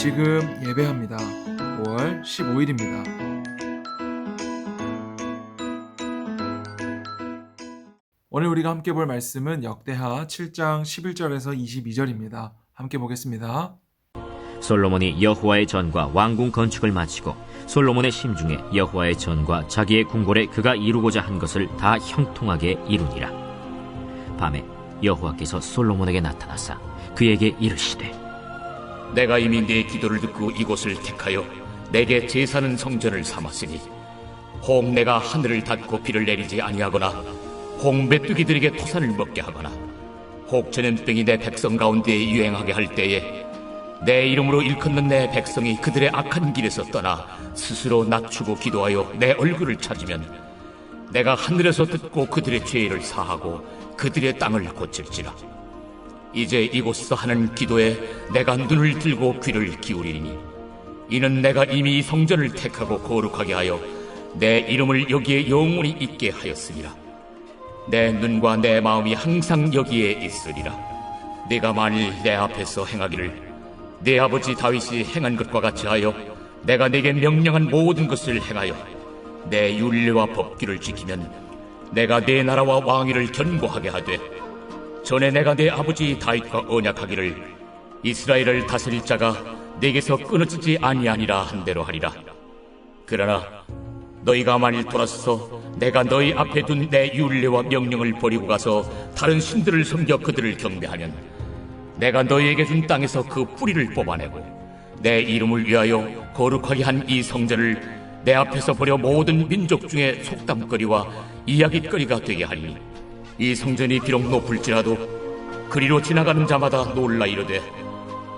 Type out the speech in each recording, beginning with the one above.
지금 예배합니다. 5월 15일입니다. 오늘 우리가 함께 볼 말씀은 역대하 7장 11절에서 22절입니다. 함께 보겠습니다. 솔로몬이 여호와의 전과 왕궁 건축을 마치고 솔로몬의 심중에 여호와의 전과 자기의 궁궐에 그가 이루고자 한 것을 다 형통하게 이루니라. 밤에 여호와께서 솔로몬에게 나타나사 그에게 이르시되, 내가 이미 네 기도를 듣고 이곳을 택하여 내게 제사는 성전을 삼았으니 혹 내가 하늘을 닫고 비를 내리지 아니하거나 혹 메뚜기들에게 토산을 먹게 하거나 혹 전염병이 내 백성 가운데 유행하게 할 때에 내 이름으로 일컫는 내 백성이 그들의 악한 길에서 떠나 스스로 낮추고 기도하여 내 얼굴을 찾으면 내가 하늘에서 듣고 그들의 죄를 사하고 그들의 땅을 고칠지라. 이제 이곳에서 하는 기도에 내가 눈을 들고 귀를 기울이니 이는 내가 이미 이 성전을 택하고 거룩하게 하여 내 이름을 여기에 영원히 있게 하였으니라. 내 눈과 내 마음이 항상 여기에 있으리라. 네가 만일 내 앞에서 행하기를 네 아버지 다윗이 행한 것과 같이 하여 내가 네게 명령한 모든 것을 행하여 내 율례와 법규를 지키면 내가 네 나라와 왕위를 견고하게 하되 전에 내가 내 아버지 다윗과 언약하기를 이스라엘을 다스릴 자가 내게서 끊어지지 아니하니라 한 대로 하리라. 그러나 너희가 만일 돌아서서 내가 너희 앞에 둔 내 율례와 명령을 버리고 가서 다른 신들을 섬겨 그들을 경배하면 내가 너희에게 준 땅에서 그 뿌리를 뽑아내고 내 이름을 위하여 거룩하게 한 이 성전을 내 앞에서 버려 모든 민족 중에 속담거리와 이야깃거리가 되게 하리니 이 성전이 비록 높을지라도 그리로 지나가는 자마다 놀라 이르되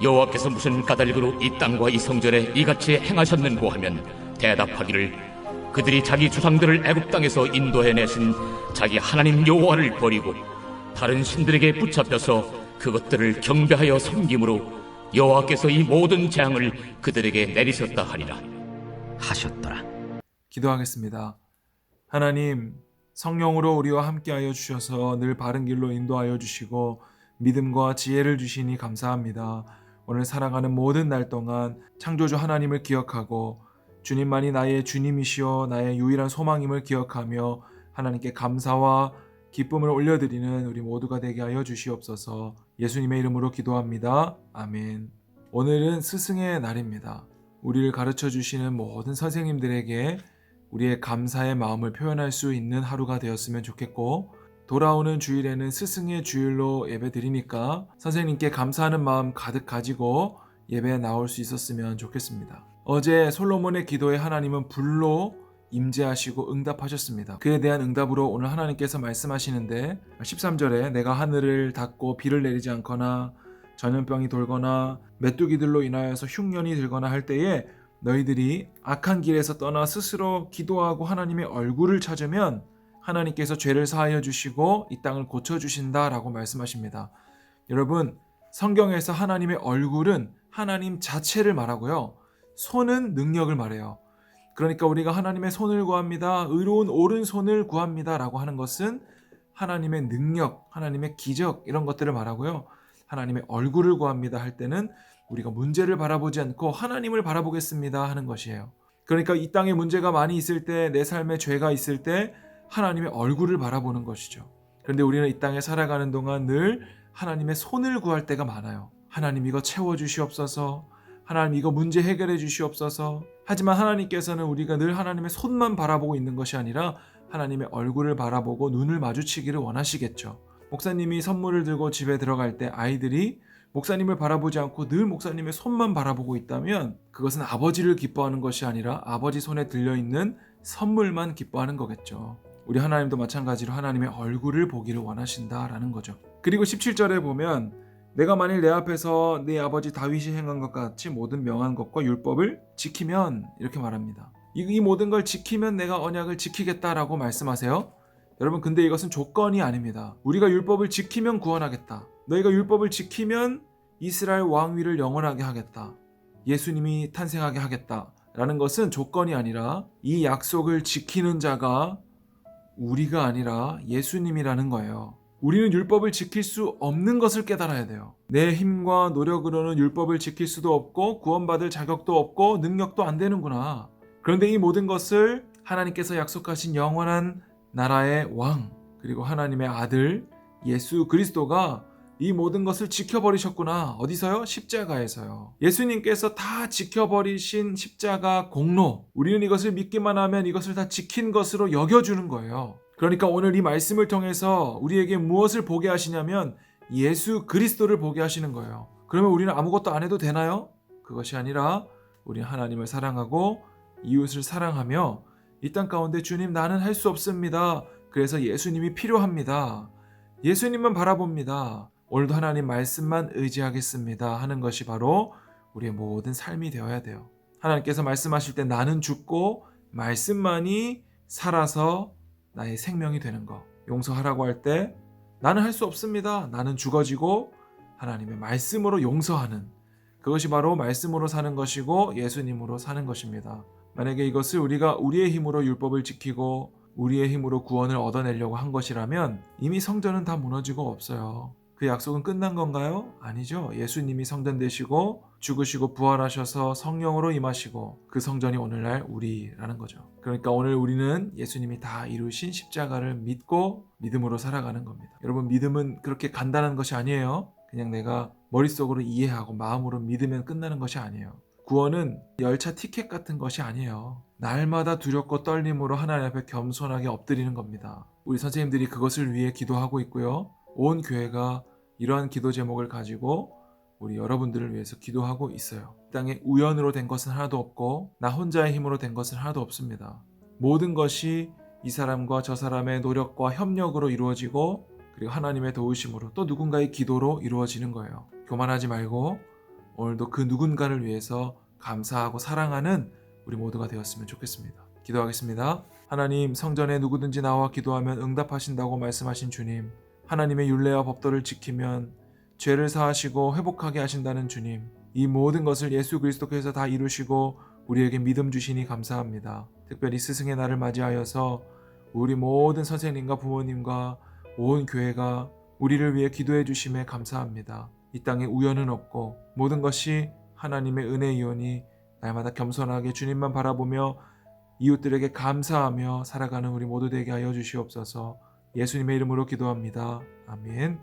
여호와께서 무슨 까닭으로 이 땅과 이 성전에 이같이 행하셨는고 하면 대답하기를 그들이 자기 조상들을 애굽 땅에서 인도해내신 자기 하나님 여호와를 버리고 다른 신들에게 붙잡혀서 그것들을 경배하여 섬김으로 여호와께서 이 모든 재앙을 그들에게 내리셨다 하리라 하셨더라. 기도하겠습니다. 하나님, 성령으로 우리와 함께하여 주셔서 늘 바른 길로 인도하여 주시고 믿음과 지혜를 주시니 감사합니다. 오늘 살아가는 모든 날 동안 창조주 하나님을 기억하고 주님만이 나의 주님이시여 나의 유일한 소망임을 기억하며 하나님께 감사와 기쁨을 올려드리는 우리 모두가 되게 하여 주시옵소서. 예수님의 이름으로 기도합니다. 아멘. 오늘은 스승의 날입니다. 우리를 가르쳐 주시는 모든 선생님들에게 우리의 감사의 마음을 표현할 수 있는 하루가 되었으면 좋겠고, 돌아오는 주일에는 스승의 주일로 예배 드리니까 선생님께 감사하는 마음 가득 가지고 예배에 나올 수 있었으면 좋겠습니다. 어제 솔로몬의 기도에 하나님은 불로 임재하시고 응답하셨습니다. 그에 대한 응답으로 오늘 하나님께서 말씀하시는데 13절에 내가 하늘을 닫고 비를 내리지 않거나 전염병이 돌거나 메뚜기들로 인하여서 흉년이 들거나 할 때에 너희들이 악한 길에서 떠나 스스로 기도하고 하나님의 얼굴을 찾으면 하나님께서 죄를 사하여 주시고 이 땅을 고쳐주신다 라고 말씀하십니다. 여러분, 성경에서 하나님의 얼굴은 하나님 자체를 말하고요, 손은 능력을 말해요. 그러니까 우리가 하나님의 손을 구합니다, 의로운 오른손을 구합니다 라고 하는 것은 하나님의 능력, 하나님의 기적 이런 것들을 말하고요, 하나님의 얼굴을 구합니다 할 때는 우리가 문제를 바라보지 않고 하나님을 바라보겠습니다 하는 것이에요. 그러니까 이 땅에 문제가 많이 있을 때, 내 삶에 죄가 있을 때 하나님의 얼굴을 바라보는 것이죠. 그런데 우리는 이 땅에 살아가는 동안 늘 하나님의 손을 구할 때가 많아요. 하나님 이거 채워주시옵소서, 하나님 이거 문제 해결해 주시옵소서. 하지만 하나님께서는 우리가 늘 하나님의 손만 바라보고 있는 것이 아니라 하나님의 얼굴을 바라보고 눈을 마주치기를 원하시겠죠. 목사님이 선물을 들고 집에 들어갈 때 아이들이 목사님을 바라보지 않고 늘 목사님의 손만 바라보고 있다면 그것은 아버지를 기뻐하는 것이 아니라 아버지 손에 들려있는 선물만 기뻐하는 거겠죠. 우리 하나님도 마찬가지로 하나님의 얼굴을 보기를 원하신다라는 거죠. 그리고 17절에 보면 내가 만일 내 앞에서 네 아버지 다윗이 행한 것 같이 모든 명한 것과 율법을 지키면, 이렇게 말합니다. 이 모든 걸 지키면 내가 언약을 지키겠다라고 말씀하세요. 여러분, 근데 이것은 조건이 아닙니다. 우리가 율법을 지키면 구원하겠다, 너희가 율법을 지키면 이스라엘 왕위를 영원하게 하겠다, 예수님이 탄생하게 하겠다 라는 것은 조건이 아니라 이 약속을 지키는 자가 우리가 아니라 예수님이라는 거예요. 우리는 율법을 지킬 수 없는 것을 깨달아야 돼요. 내 힘과 노력으로는 율법을 지킬 수도 없고 구원받을 자격도 없고 능력도 안 되는구나. 그런데 이 모든 것을 하나님께서 약속하신 영원한 나라의 왕, 그리고 하나님의 아들 예수 그리스도가 이 모든 것을 지켜버리셨구나. 어디서요? 십자가에서요. 예수님께서 다 지켜버리신 십자가 공로, 우리는 이것을 믿기만 하면 이것을 다 지킨 것으로 여겨주는 거예요. 그러니까 오늘 이 말씀을 통해서 우리에게 무엇을 보게 하시냐면 예수 그리스도를 보게 하시는 거예요. 그러면 우리는 아무것도 안 해도 되나요? 그것이 아니라 우리는 하나님을 사랑하고 이웃을 사랑하며 이 땅 가운데 주님 나는 할 수 없습니다. 그래서 예수님이 필요합니다. 예수님만 바라봅니다. 오늘도 하나님 말씀만 의지하겠습니다 하는 것이 바로 우리의 모든 삶이 되어야 돼요. 하나님께서 말씀하실 때 나는 죽고 말씀만이 살아서 나의 생명이 되는 거. 용서하라고 할 때 나는 할 수 없습니다. 나는 죽어지고 하나님의 말씀으로 용서하는, 그것이 바로 말씀으로 사는 것이고 예수님으로 사는 것입니다. 만약에 이것을 우리가 우리의 힘으로 율법을 지키고 우리의 힘으로 구원을 얻어내려고 한 것이라면 이미 성전은 다 무너지고 없어요. 그 약속은 끝난 건가요? 아니죠. 예수님이 성전 되시고 죽으시고 부활하셔서 성령으로 임하시고 그 성전이 오늘날 우리라는 거죠. 그러니까 오늘 우리는 예수님이 다 이루신 십자가를 믿고 믿음으로 살아가는 겁니다. 여러분, 믿음은 그렇게 간단한 것이 아니에요. 그냥 내가 머릿속으로 이해하고 마음으로 믿으면 끝나는 것이 아니에요. 구원은 열차 티켓 같은 것이 아니에요. 날마다 두렵고 떨림으로 하나님 앞에 겸손하게 엎드리는 겁니다. 우리 선생님들이 그것을 위해 기도하고 있고요. 온 교회가 이러한 기도 제목을 가지고 우리 여러분들을 위해서 기도하고 있어요. 이 땅에 우연으로 된 것은 하나도 없고 나 혼자의 힘으로 된 것은 하나도 없습니다. 모든 것이 이 사람과 저 사람의 노력과 협력으로 이루어지고 그리고 하나님의 도우심으로 또 누군가의 기도로 이루어지는 거예요. 교만하지 말고 오늘도 그 누군가를 위해서 감사하고 사랑하는 우리 모두가 되었으면 좋겠습니다. 기도하겠습니다. 하나님, 성전에 누구든지 나와 기도하면 응답하신다고 말씀하신 주님, 하나님의 율례와 법도를 지키면 죄를 사하시고 회복하게 하신다는 주님, 이 모든 것을 예수 그리스도께서 다 이루시고 우리에게 믿음 주시니 감사합니다. 특별히 스승의 날을 맞이하여서 우리 모든 선생님과 부모님과 온 교회가 우리를 위해 기도해 주심에 감사합니다. 이 땅에 우연은 없고 모든 것이 하나님의 은혜이오니 날마다 겸손하게 주님만 바라보며 이웃들에게 감사하며 살아가는 우리 모두 되게 하여 주시옵소서. 예수님의 이름으로 기도합니다. 아멘.